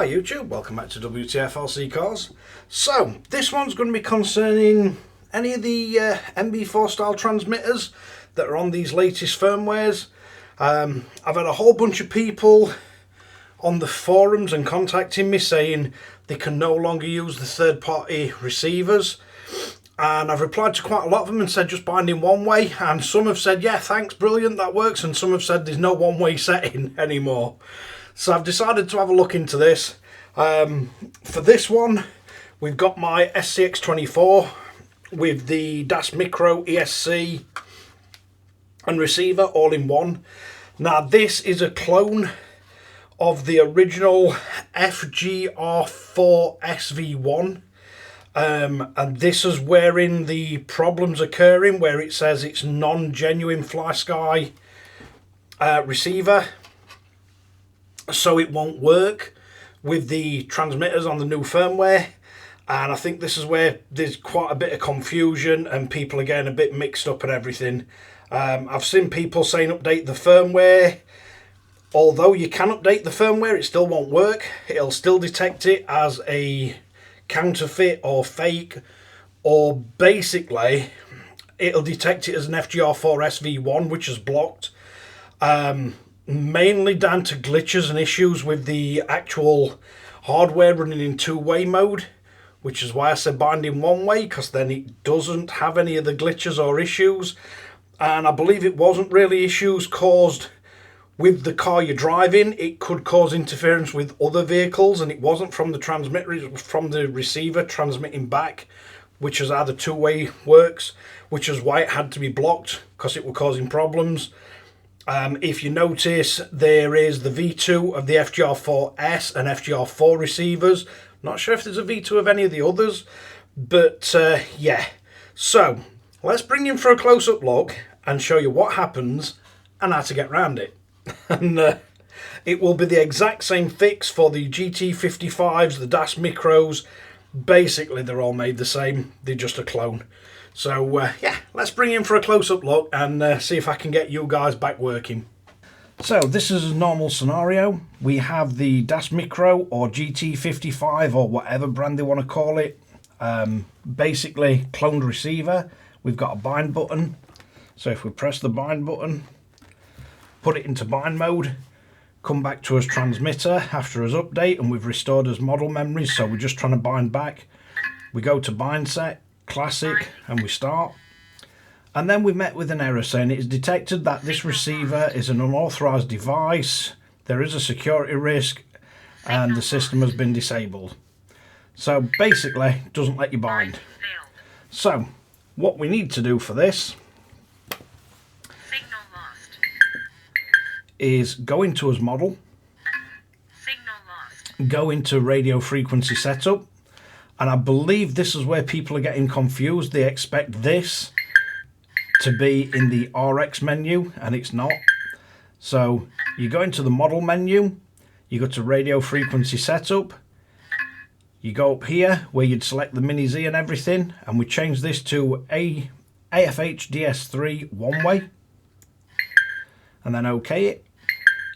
Hi YouTube, welcome back to Wtf Rc Cars. So, this one's going to be concerning any of the NB4 style transmitters that are on these latest firmwares. I've had a whole bunch of people on the forums and contacting me saying they can no longer use the third-party receivers. And I've replied to quite a lot of them and said just bind in one way, and some have said yeah thanks, brilliant, that works, and some have said there's no one way setting anymore. So I've decided to have a look into this. For this one we've got my SCX24 with the Dasmikro ESC and receiver all in one. Now this is a clone of the original FGR4 SV1. And this is wherein the problems occurring, where it says it's non-genuine Flysky receiver, so it won't work with the transmitters on the new firmware. And I think this is where there's quite a bit of confusion and people are getting a bit mixed up and everything. I've seen people saying update the firmware. Although you can update the firmware, it still won't work. It'll still detect it as a counterfeit or fake, or basically it'll detect it as an FGR4 SV1, which is blocked, mainly down to glitches and issues with the actual hardware running in two-way mode, which is why I said bind in one way, because then it doesn't have any of the glitches or issues. And I believe it wasn't really issues caused with the car you're driving. It could cause interference with other vehicles, and it wasn't from the transmitter, it was from the receiver transmitting back, which is how the two-way works, which is why it had to be blocked, because it was causing problems. If you notice, there is the V2 of the FGR4S and FGR4 receivers. Not sure if there's a V2 of any of the others, but yeah. So let's bring in for a close-up look and show you what happens and how to get around it. And it will be the exact same fix for the GT55s, the Dasmikros. Basically they're all made the same, they're just a clone. So yeah, let's bring in for a close-up look and see if I can get you guys back working. So this is a normal scenario. We have the Dasmikro or GT55 or whatever brand they want to call it. Basically cloned receiver. We've got a bind button. So if we press the bind button, put it into bind mode, come back to us transmitter after us update, and we've restored us model memories, so we're just trying to bind back. We go to bind set, classic, and we start. And then we met with an error saying it is detected that this receiver is an unauthorized device, there is a security risk, and the system has been disabled. So basically, it doesn't let you bind. So what we need to do for this is go into as model, go into radio frequency setup, and I believe this is where people are getting confused. They expect this to be in the RX menu, and it's not. So you go into the model menu, you go to radio frequency setup, you go up here where you'd select the Mini Z and everything, and we change this to AFH DS3 one way, and then OK it.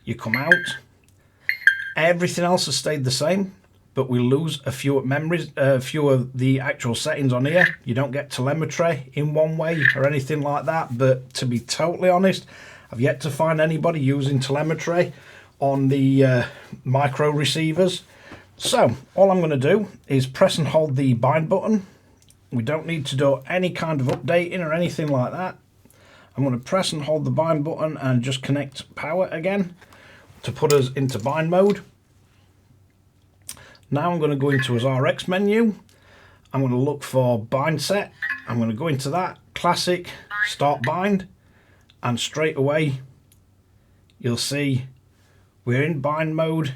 You come out, everything else has stayed the same, but we lose a few memories, a few of the actual settings on here. You don't get telemetry in one way or anything like that, but to be totally honest, I've yet to find anybody using telemetry on the micro receivers. So all I'm going to do is press and hold the bind button. We don't need to do any kind of updating or anything like that. I'm going to press and hold the bind button and just connect power again to put us into bind mode. Now I'm going to go into his RX menu. I'm going to look for bind set. I'm going to go into that, classic, start bind, and straight away you'll see we're in bind mode.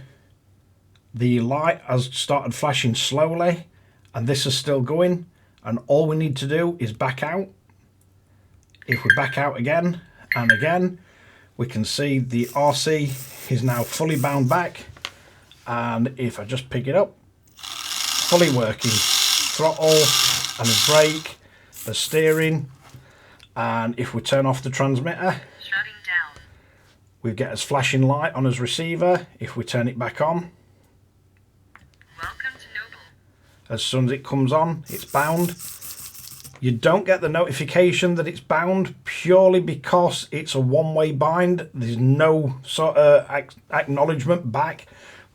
The light has started flashing slowly, and this is still going, and all we need to do is back out. If we back out again and again, we can see the RC is now fully bound back, and if I just pick it up, fully working. Throttle and a brake, the steering, and if we turn off the transmitter, we get his flashing light on his receiver. If we turn it back on, as soon as it comes on, it's bound. You don't get the notification that it's bound purely because it's a one-way bind. There's no sort of acknowledgement back.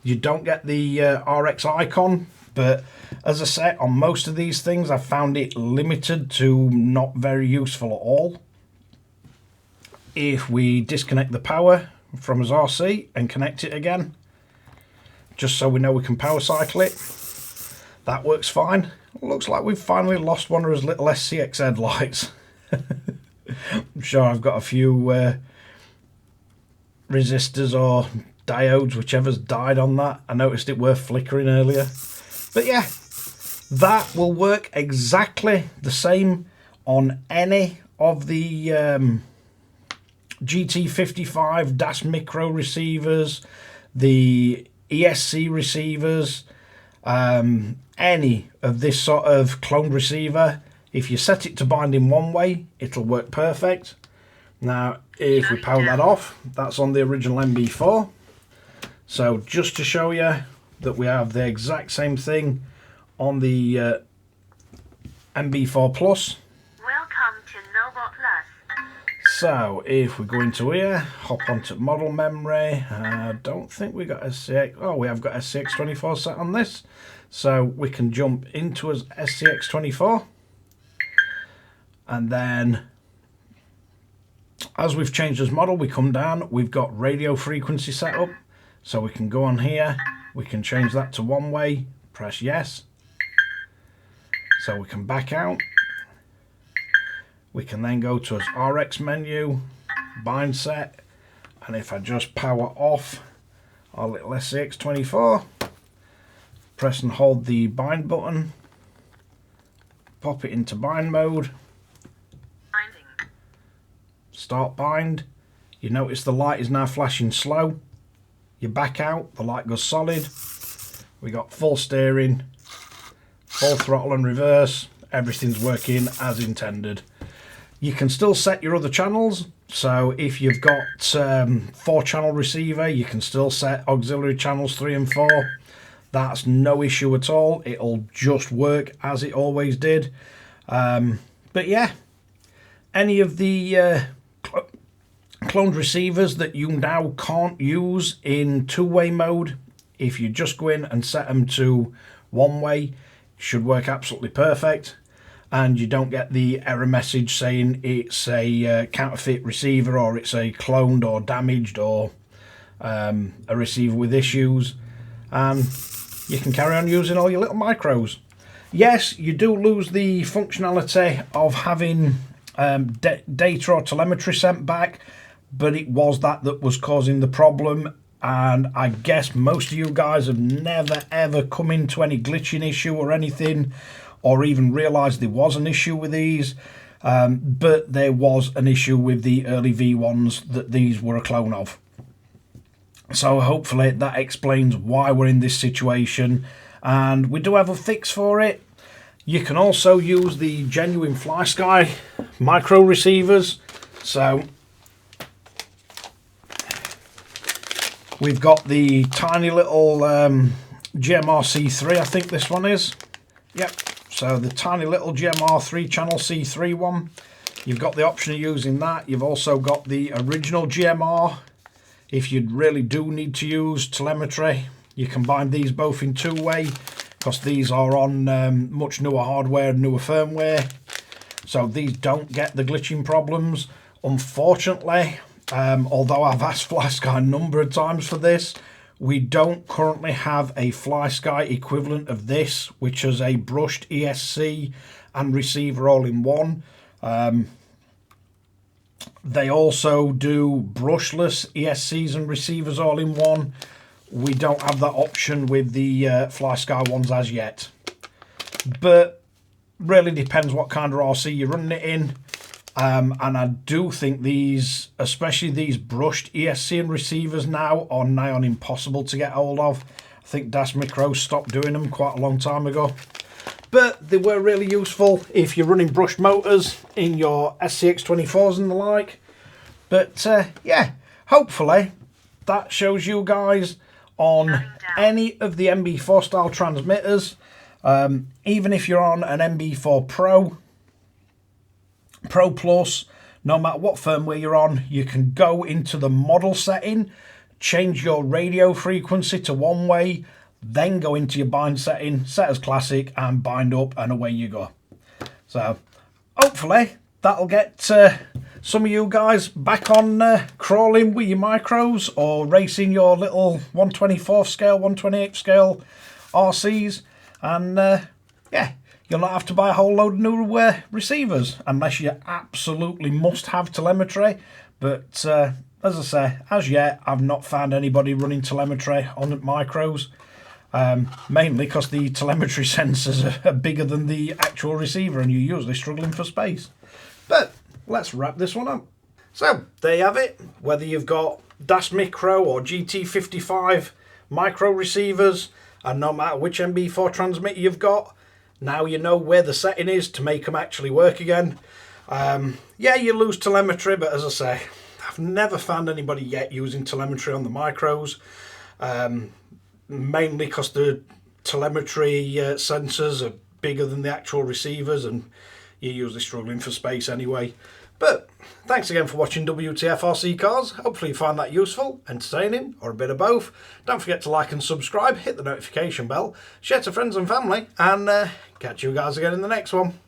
You don't get the RX icon, but as I said, on most of these things, I've found it limited to not very useful at all. If we disconnect the power from his RC and connect it again, just so we know we can power cycle it, that works fine. Looks like we've finally lost one of his little SCX headlights. I'm sure I've got a few resistors or diodes, whichever's died on that. I noticed it were flickering earlier. But yeah, that will work exactly the same on any of the GT55 Dasmikro receivers, the ESC receivers, any of this sort of cloned receiver. If you set it to bind in one way, it'll work perfect. Now, if we power that off, that's on the original NB4. So just to show you that we have the exact same thing on the NB4 Plus. Welcome to Nobot Plus. So if we go into here, hop onto model memory. I don't think we got SCX. Oh, we have got SCX24 set on this. So we can jump into as SCX24. And then as we've changed this model, we come down, we've got radio frequency set up. So we can go on here, we can change that to one way, press yes. So we can back out. We can then go to its RX menu, bind set, and if I just power off our little SCX24, press and hold the bind button, pop it into bind mode, Binding. Start bind. You notice the light is now flashing slow. You back out, the light goes solid. We got full steering, full throttle and reverse. Everything's working as intended. You can still set your other channels. So if you've got 4-channel receiver, you can still set auxiliary channels 3 and 4. That's no issue at all. It'll just work as it always did. But yeah, any of the cloned receivers that you now can't use in two-way mode, if you just go in and set them to one-way, should work absolutely perfect. And you don't get the error message saying it's a counterfeit receiver, or it's a cloned or damaged, or a receiver with issues. And you can carry on using all your little micros. Yes, you do lose the functionality of having data or telemetry sent back, but it was that was causing the problem. And I guess most of you guys have never ever come into any glitching issue or anything, or even realised there was an issue with these. But there was an issue with the early V1s that these were a clone of. So hopefully that explains why we're in this situation, and we do have a fix for it. You can also use the genuine Flysky micro receivers. So we've got the tiny little GMR C3, I think this one is. Yep, so the tiny little GMR 3-channel C3 one. You've got the option of using that. You've also got the original GMR. If you really do need to use telemetry, you can bind these both in two-way, because these are on much newer hardware and newer firmware. So these don't get the glitching problems. Unfortunately, although I've asked Flysky a number of times for this, we don't currently have a Flysky equivalent of this, which is a brushed ESC and receiver all in one. They also do brushless ESCs and receivers all in one. We don't have that option with the Flysky ones as yet. But really depends what kind of RC you're running it in. And I do think these, especially these brushed ESC and receivers now, are nigh on impossible to get hold of. I think Dasmikro stopped doing them quite a long time ago. But they were really useful if you're running brushed motors in your SCX24s and the like. But yeah, hopefully that shows you guys on any of the NB4 style transmitters. Even if you're on an NB4 Pro, Pro Plus, no matter what firmware you're on, you can go into the model setting, change your radio frequency to one way, then go into your bind setting, set as classic, and bind up, and away you go. So hopefully that'll get some of you guys back on crawling with your micros or racing your little 1/24 scale, 1/28 scale RCs, and yeah, you'll not have to buy a whole load of new receivers unless you absolutely must have telemetry. But as I say, as yet I've not found anybody running telemetry on micros, mainly because the telemetry sensors are bigger than the actual receiver and you're usually struggling for space. But let's wrap this one up. So there you have it. Whether you've got Dasmikro or GT55 micro receivers, and no matter which NB4 transmitter you've got, now you know where the setting is to make them actually work again. Yeah, you lose telemetry, but as I say, I've never found anybody yet using telemetry on the micros, mainly because the telemetry sensors are bigger than the actual receivers and you're usually struggling for space anyway. But thanks again for watching WTF Rc Cars. Hopefully you find that useful, entertaining, or a bit of both. Don't forget to like and subscribe, hit the notification bell, share to friends and family, and catch you guys again in the next one.